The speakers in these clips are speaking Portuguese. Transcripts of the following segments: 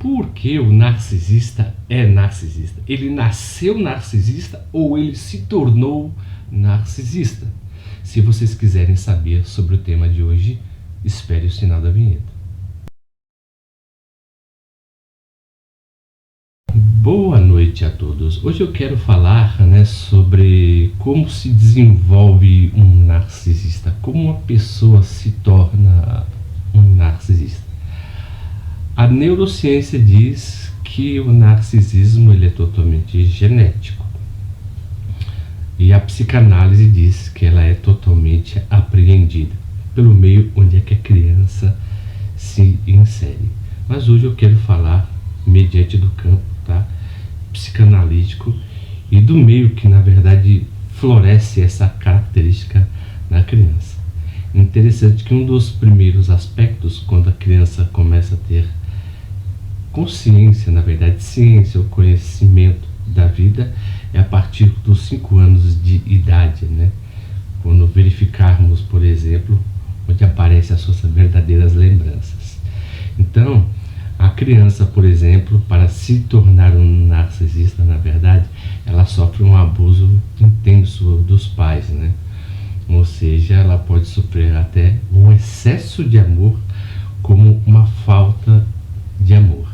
por que o narcisista é narcisista? Ele nasceu narcisista ou ele se tornou narcisista? Se vocês quiserem saber sobre o tema de hoje, espere o sinal da vinheta. Boa noite a todos. Hoje eu quero falar sobre como se desenvolve um narcisista, como uma pessoa se torna um narcisista. A neurociência diz que o narcisismo ele é totalmente genético. E a psicanálise diz que ela é totalmente apreendida pelo meio onde é que a criança se insere. Mas hoje eu quero falar mediante do campo psicanalítico e do meio que na verdade floresce essa característica na criança. Interessante que um dos primeiros aspectos quando a criança começa a ter consciência, na verdade ciência, o conhecimento da vida é a partir dos 5 anos de idade, quando verificarmos, por exemplo, onde aparecem as suas verdadeiras lembranças. Então, a criança, por exemplo, para se tornar um narcisista, na verdade, ela sofre um abuso intenso dos pais, Ou seja, ela pode sofrer até um excesso de amor como uma falta de amor.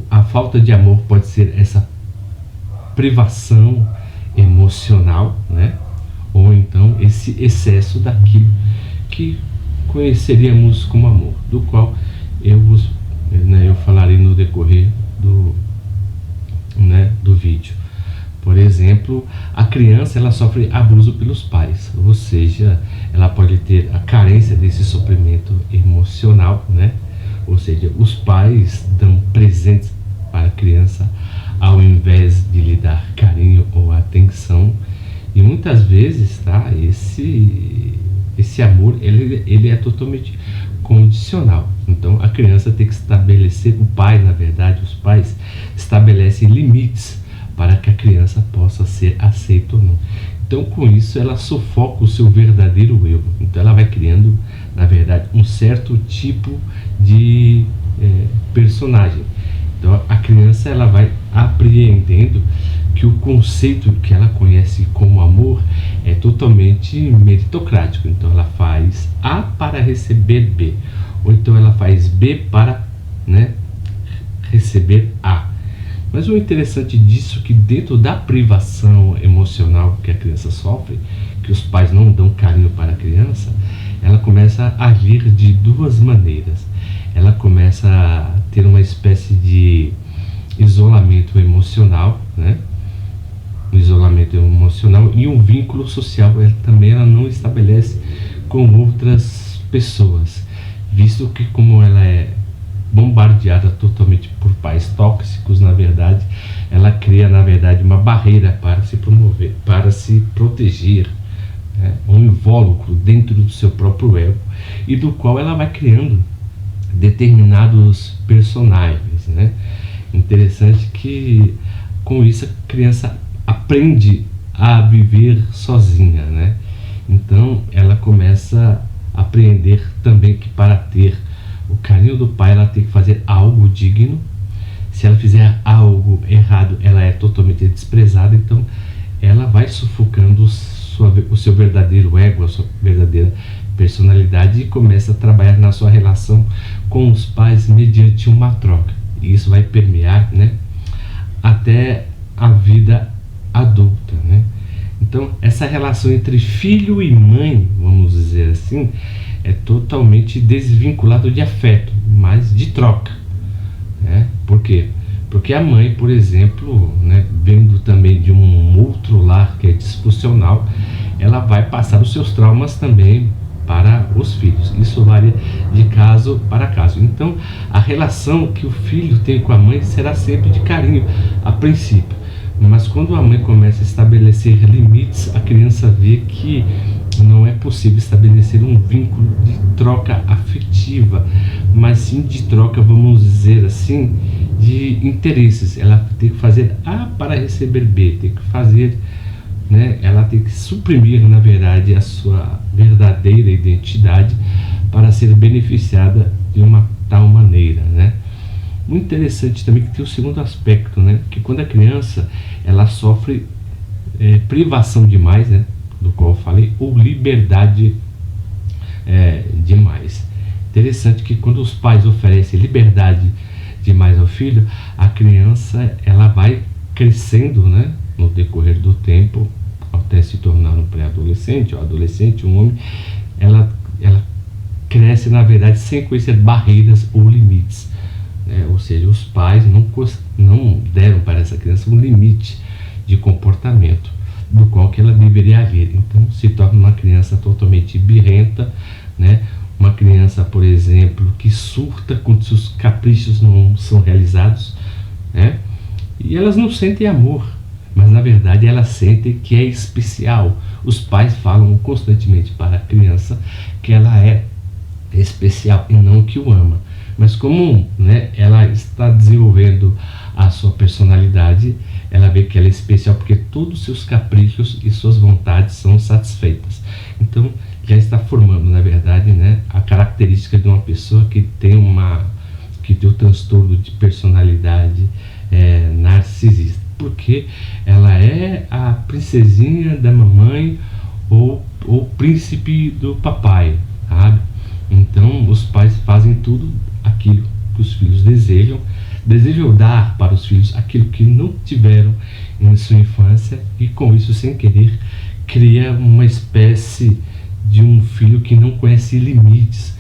A falta de amor pode ser essa privação emocional, Ou então esse excesso daquilo que conheceríamos como amor, do qual eu falarei no decorrer do vídeo. Por exemplo, a criança ela sofre abuso pelos pais, ou seja, ela pode ter a carência desse suprimento emocional, Ou seja, os pais dão presentes para a criança ao invés de lhe dar carinho ou atenção. E muitas vezes, esse amor ele é totalmente condicional. Então a criança tem que estabelecer, o pai, na verdade, os pais estabelecem limites para que a criança possa ser aceita ou não. Então com isso ela sufoca o seu verdadeiro eu. Então ela vai criando, na verdade, um certo tipo de personagem. Então a criança ela vai apreendendo que o conceito que ela conhece como amor é totalmente meritocrático. Então ela faz A para receber B, ou então ela faz B para receber A. Mas o interessante disso é que dentro da privação emocional que a criança sofre, que os pais não dão carinho para a criança, ela começa a agir de duas maneiras. Ela começa a ter uma espécie de isolamento emocional, um isolamento emocional e um vínculo social. Ela não estabelece com outras pessoas, visto que como ela é bombardeada totalmente por pais tóxicos, na verdade, ela cria, na verdade, uma barreira para se promover, para se proteger, um invólucro dentro do seu próprio ego, e do qual ela vai criando determinados personagens, Interessante que com isso a criança aprende a viver sozinha, Então ela começa a aprender também que para ter o carinho do pai ela tem que fazer algo digno. Se ela fizer algo errado, ela é totalmente desprezada. Então ela vai sufocando o seu verdadeiro ego, a sua verdadeira personalidade, e começa a trabalhar na sua relação com os pais mediante uma troca. E isso vai permear até a vida adulta, Então essa relação entre filho e mãe, vamos dizer assim, é totalmente desvinculado de afeto, mas de troca, Por quê? Porque a mãe, por exemplo, vendo também de um outro lar que é disfuncional, ela vai passar os seus traumas também para os filhos. Isso varia de caso para caso. Então a relação que o filho tem com a mãe será sempre de carinho a princípio, mas quando a mãe começa a estabelecer limites, a criança vê que não é possível estabelecer um vínculo de troca afetiva, mas sim de troca, vamos dizer assim, de interesses. Ela tem que fazer A para receber B, tem que fazer, ela tem que suprimir, na verdade, a sua verdadeira identidade para ser beneficiada de uma tal maneira, Muito interessante também que tem o segundo aspecto, né? Que quando a criança ela sofre privação demais, né? Do qual eu falei, ou liberdade demais. Interessante que quando os pais oferecem liberdade demais ao filho, a criança ela vai crescendo, né? No decorrer do tempo, até se tornar um pré-adolescente, ou adolescente, um homem, ela cresce, na verdade, sem conhecer barreiras ou limites. Ou seja, os pais não deram para essa criança um limite de comportamento do qual que ela deveria haver. Então, se torna uma criança totalmente birrenta, né? Uma criança, por exemplo, que surta quando seus caprichos não são realizados, né? E elas não sentem amor, mas na verdade elas sentem que é especial. Os pais falam constantemente para a criança que ela é especial e não que o ama. Mas como, né, ela está desenvolvendo a sua personalidade, ela vê que ela é especial porque todos os seus caprichos e suas vontades são satisfeitas. Então já está formando, na verdade, né, a característica de uma pessoa que tem o transtorno de personalidade narcisista, porque ela é a princesinha da mamãe ou o príncipe do papai, sabe? Então os pais fazem tudo aquilo que os filhos desejam dar para os filhos aquilo que não tiveram em sua infância, e com isso, sem querer, cria uma espécie de um filho que não conhece limites,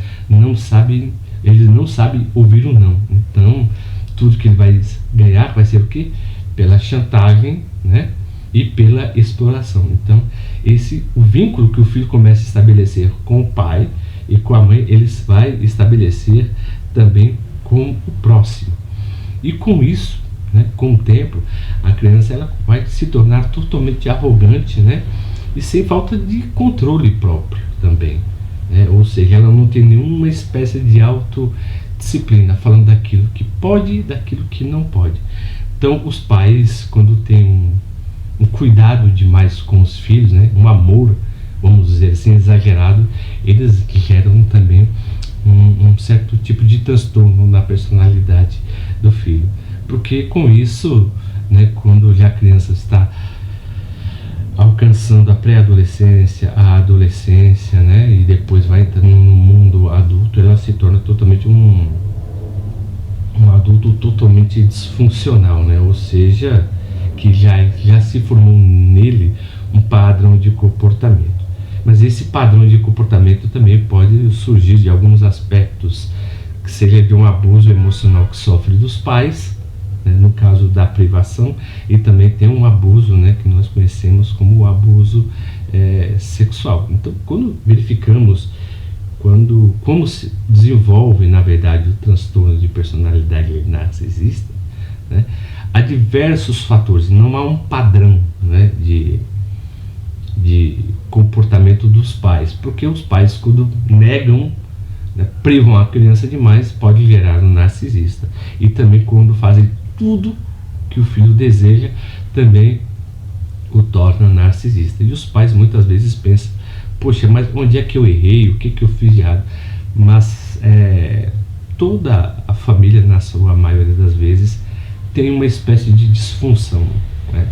ele não sabe ouvir o não. Então tudo que ele vai ganhar vai ser o quê? Pela chantagem, né? E pela exploração. Então o vínculo que o filho começa a estabelecer com o pai e com a mãe, eles vai estabelecer também com o próximo. E com isso, né, com o tempo, a criança ela vai se tornar totalmente arrogante, né? E sem falta de controle próprio também, né? Ou seja, ela não tem nenhuma espécie de autodisciplina, falando daquilo que pode e daquilo que não pode. Então os pais, quando têm um cuidado demais com os filhos, né, um amor, vamos dizer assim, exagerado, eles geram também um certo tipo de transtorno na personalidade do filho. Porque com isso, né, quando já a criança está alcançando a pré-adolescência, a adolescência, né, e depois vai entrando no mundo adulto, ela se torna totalmente um adulto totalmente disfuncional, né? Ou seja, que já se formou nele um padrão de comportamento. Mas esse padrão de comportamento também pode surgir de alguns aspectos, que seja de um abuso emocional que sofre dos pais, né, no caso da privação, e também tem um abuso, né, que nós conhecemos como o abuso sexual. Então, quando verificamos como se desenvolve, na verdade, o transtorno de personalidade narcisista, né, há diversos fatores, não há um padrão, né, de comportamento dos pais, porque os pais, quando negam, né, privam a criança demais, pode gerar um narcisista. E também quando fazem tudo que o filho deseja, também o torna narcisista. E os pais muitas vezes pensam: poxa, mas onde é que eu errei? O que eu fiz de errado? Mas toda a família, na sua maioria das vezes, tem uma espécie de disfunção, né?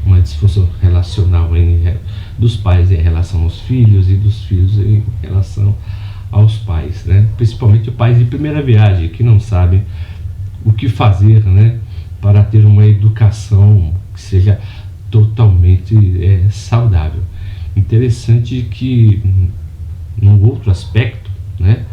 Uma disfunção relacional dos pais em relação aos filhos e dos filhos em relação aos pais, né? Principalmente pais de primeira viagem, que não sabem o que fazer, né, para ter uma educação que seja totalmente saudável. Interessante que, num outro aspecto, né,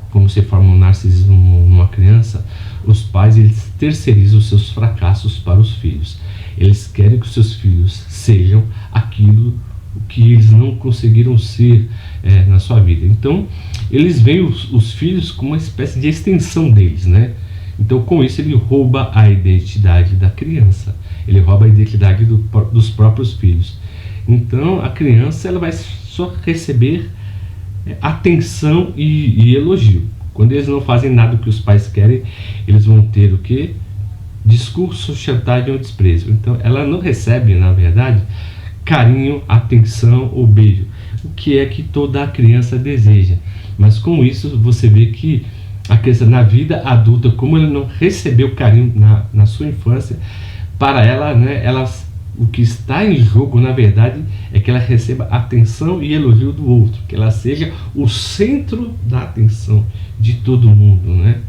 como se forma um narcisismo numa criança, os pais eles terceirizam os seus fracassos para os filhos. Eles querem que os seus filhos sejam aquilo que eles não conseguiram ser na sua vida. Então, eles veem os filhos como uma espécie de extensão deles, né? Então, com isso, ele rouba a identidade da criança. Ele rouba a identidade dos próprios filhos. Então, a criança ela vai só receber atenção e elogio. Quando eles não fazem nada do que os pais querem, eles vão ter o quê? Discurso, chantagem ou desprezo. Então, ela não recebe, na verdade, carinho, atenção ou beijo, o que é que toda criança deseja. Mas com isso, você vê que a criança na vida adulta, como ele não recebeu carinho na sua infância, para ela, né, o que está em jogo, na verdade, é que ela receba atenção e elogio do outro, que ela seja o centro da atenção de todo mundo, né?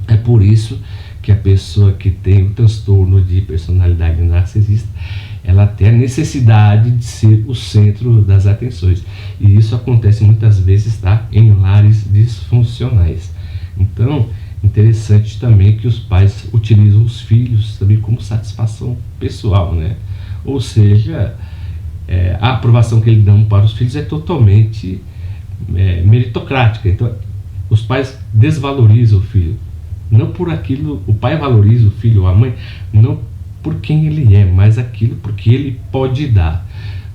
É por isso que a pessoa que tem o transtorno de personalidade narcisista, ela tem a necessidade de ser o centro das atenções. E isso acontece muitas vezes, tá, em lares disfuncionais. Então, interessante também que os pais utilizam os filhos também como satisfação pessoal, né? Ou seja, a aprovação que eles dão para os filhos é totalmente meritocrática. Então, os pais desvalorizam o filho. Não por aquilo, o pai valoriza o filho ou a mãe, não por quem ele é, mas aquilo porque ele pode dar,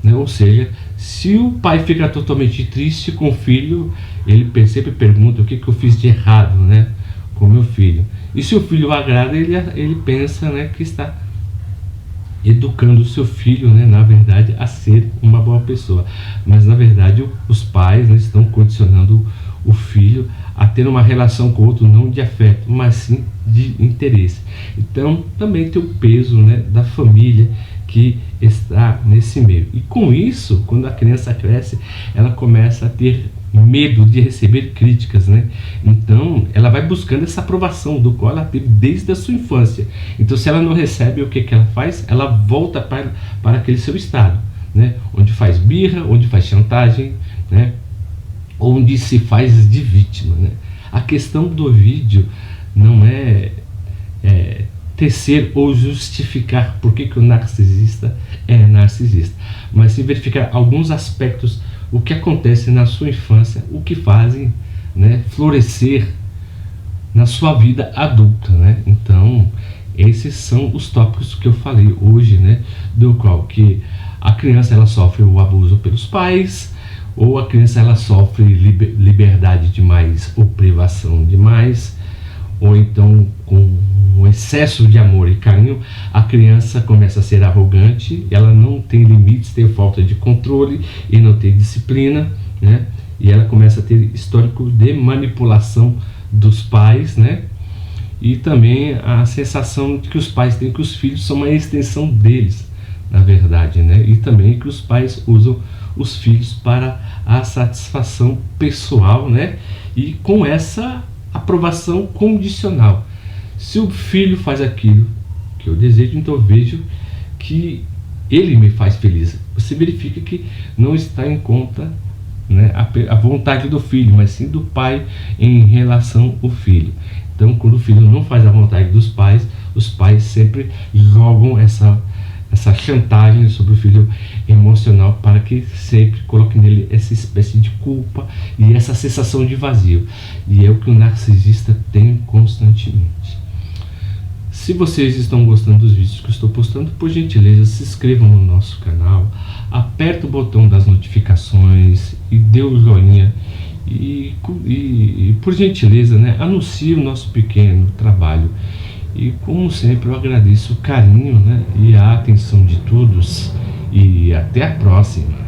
né? Ou seja, se o pai fica totalmente triste com o filho, ele sempre pergunta o que eu fiz de errado, né, com meu filho. E se o filho agrada, ele pensa, né, que está educando o seu filho, né, na verdade, a ser uma boa pessoa. Mas na verdade os pais, né, estão condicionando o filho a ter uma relação com o outro não de afeto, mas sim de interesse. Então também tem o peso, né, da família que está nesse meio. E com isso, quando a criança cresce, ela começa a ter medo de receber críticas, né? Então ela vai buscando essa aprovação do qual ela teve desde a sua infância. Então se ela não recebe, o que ela faz? Ela volta para aquele seu estado, né? Onde faz birra, onde faz chantagem, né? Onde se faz de vítima, né? A questão do vídeo não é tecer ou justificar por que o narcisista é narcisista, mas sim verificar alguns aspectos, o que acontece na sua infância, o que fazem, né, florescer na sua vida adulta, né? Então esses são os tópicos que eu falei hoje, né, do qual que a criança ela sofre o abuso pelos pais, ou a criança ela sofre liberdade demais ou privação demais, ou então com o excesso de amor e carinho, a criança começa a ser arrogante, ela não tem limites, tem falta de controle e não tem disciplina, né? E ela começa a ter histórico de manipulação dos pais, né? E também a sensação de que os pais têm que os filhos são uma extensão deles, na verdade, né? E também que os pais usam os filhos para a satisfação pessoal, né? E com essa aprovação condicional. Se o filho faz aquilo que eu desejo, então eu vejo que ele me faz feliz. Você verifica que não está em conta, né, a vontade do filho, mas sim do pai em relação ao filho. Então, quando o filho não faz a vontade dos pais, os pais sempre jogam essa chantagem sobre o filho emocional para que sempre coloque nele essa espécie de culpa e essa sensação de vazio. E é o que o narcisista tem constantemente. Se vocês estão gostando dos vídeos que eu estou postando, por gentileza, se inscrevam no nosso canal, aperta o botão das notificações e dê o joinha e por gentileza, né, anuncie o nosso pequeno trabalho. E como sempre eu agradeço o carinho, né, e a atenção de todos e até a próxima.